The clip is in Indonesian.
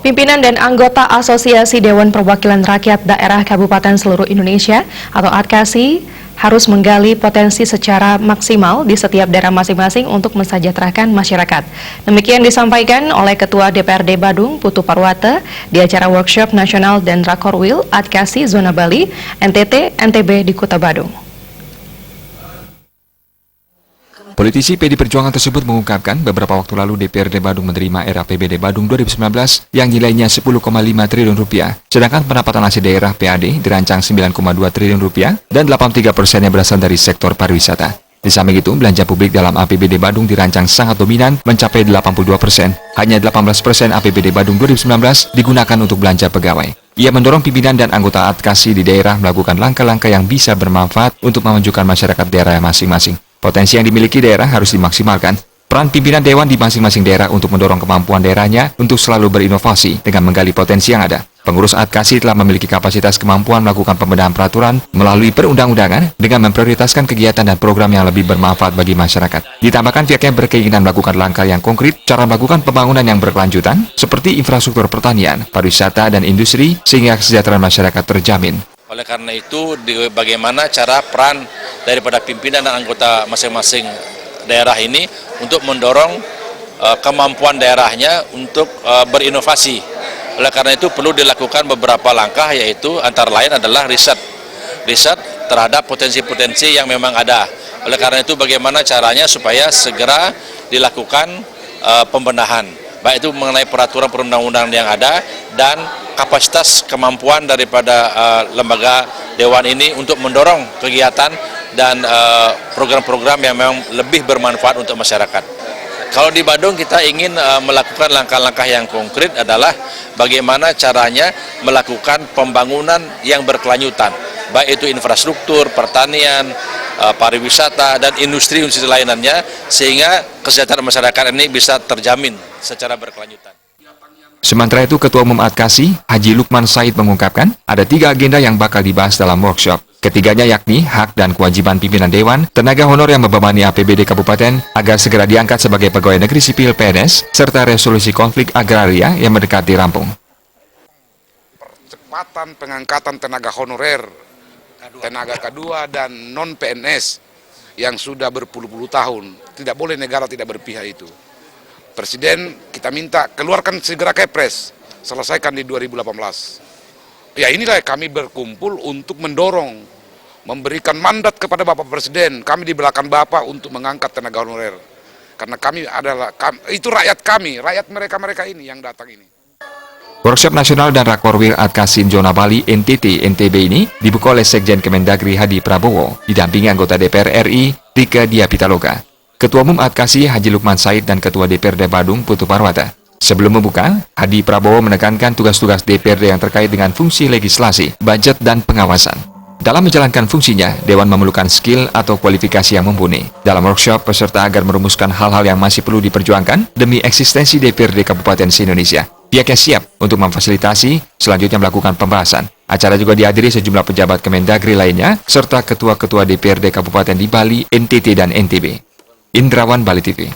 Pimpinan dan anggota Asosiasi Dewan Perwakilan Rakyat Daerah Kabupaten Seluruh Indonesia atau ADKASI harus menggali potensi secara maksimal di setiap daerah masing-masing untuk mensejahterakan masyarakat. Demikian disampaikan oleh Ketua DPRD Badung, Putu Parwata, di acara workshop nasional dan Rakorwil ADKASI Zona Bali, NTT, NTB di Kota Badung. Politisi PD Perjuangan tersebut mengungkapkan beberapa waktu lalu DPRD Badung menerima RAPBD Badung 2019 yang nilainya 10,5 triliun rupiah, sedangkan pendapatan asli daerah PAD dirancang 9,2 triliun rupiah dan 83%-nya berasal dari sektor pariwisata. Di samping itu, belanja publik dalam APBD Badung dirancang sangat dominan mencapai 82%. Hanya 18% APBD Badung 2019 digunakan untuk belanja pegawai. Ia mendorong pimpinan dan anggota ADKASI di daerah melakukan langkah-langkah yang bisa bermanfaat untuk memajukan masyarakat daerah masing-masing. Potensi yang dimiliki daerah harus dimaksimalkan. Peran pimpinan dewan di masing-masing daerah untuk mendorong kemampuan daerahnya untuk selalu berinovasi dengan menggali potensi yang ada. Pengurus ADKASI telah memiliki kapasitas kemampuan melakukan pembenahan peraturan melalui perundang-undangan dengan memprioritaskan kegiatan dan program yang lebih bermanfaat bagi masyarakat. Ditambahkan pihaknya berkeinginan melakukan langkah yang konkret, cara melakukan pembangunan yang berkelanjutan, seperti infrastruktur pertanian, pariwisata, dan industri, sehingga kesejahteraan masyarakat terjamin. Oleh karena itu, bagaimana cara peran daripada pimpinan dan anggota masing-masing daerah ini untuk mendorong kemampuan daerahnya untuk berinovasi. Oleh karena itu perlu dilakukan beberapa langkah, yaitu antara lain adalah riset terhadap potensi-potensi yang memang ada. Oleh karena itu bagaimana caranya supaya segera dilakukan pembenahan, baik itu mengenai peraturan perundang-undangan yang ada dan kapasitas kemampuan daripada lembaga dewan ini untuk mendorong kegiatan dan program-program yang memang lebih bermanfaat untuk masyarakat. Kalau di Badung kita ingin melakukan langkah-langkah yang konkret adalah bagaimana caranya melakukan pembangunan yang berkelanjutan, baik itu infrastruktur, pertanian, pariwisata, dan industri-industri lainnya, sehingga kesejahteraan masyarakat ini bisa terjamin secara berkelanjutan. Sementara itu, Ketua Umum ADKASI, Haji Lukman Said mengungkapkan, ada 3 agenda yang bakal dibahas dalam workshop. Ketiganya yakni hak dan kewajiban pimpinan Dewan, tenaga honor yang membebani APBD Kabupaten agar segera diangkat sebagai pegawai negeri sipil PNS, serta resolusi konflik agraria yang mendekati rampung. Percepatan pengangkatan tenaga honorer, tenaga K2 dan non-PNS yang sudah berpuluh-puluh tahun. Tidak boleh negara tidak berpihak itu. Presiden kita minta keluarkan segera Kepres, selesaikan di 2018. Ya inilah kami berkumpul untuk mendorong, memberikan mandat kepada Bapak Presiden, kami di belakang Bapak untuk mengangkat tenaga honorer. Karena kami adalah, itu rakyat kami, rakyat mereka-mereka ini yang datang ini. Workshop nasional dan Rakorwil ADKASI Zona Bali NTT NTB ini dibuka oleh Sekjen Kemendagri Hadi Prabowo, didampingi anggota DPR RI Tika Dia Pitaloka, Ketua Umum ADKASI Haji Lukman Said, dan Ketua DPRD Badung Putu Parwata. Sebelum membuka, Hadi Prabowo menekankan tugas-tugas DPRD yang terkait dengan fungsi legislasi, budget, dan pengawasan. Dalam menjalankan fungsinya, Dewan memerlukan skill atau kualifikasi yang mumpuni. Dalam workshop, peserta agar merumuskan hal-hal yang masih perlu diperjuangkan demi eksistensi DPRD Kabupaten se-Indonesia. Pihaknya siap untuk memfasilitasi selanjutnya melakukan pembahasan. Acara juga dihadiri sejumlah pejabat Kemendagri lainnya, serta ketua-ketua DPRD Kabupaten di Bali, NTT, dan NTB. Indrawan, Bali TV.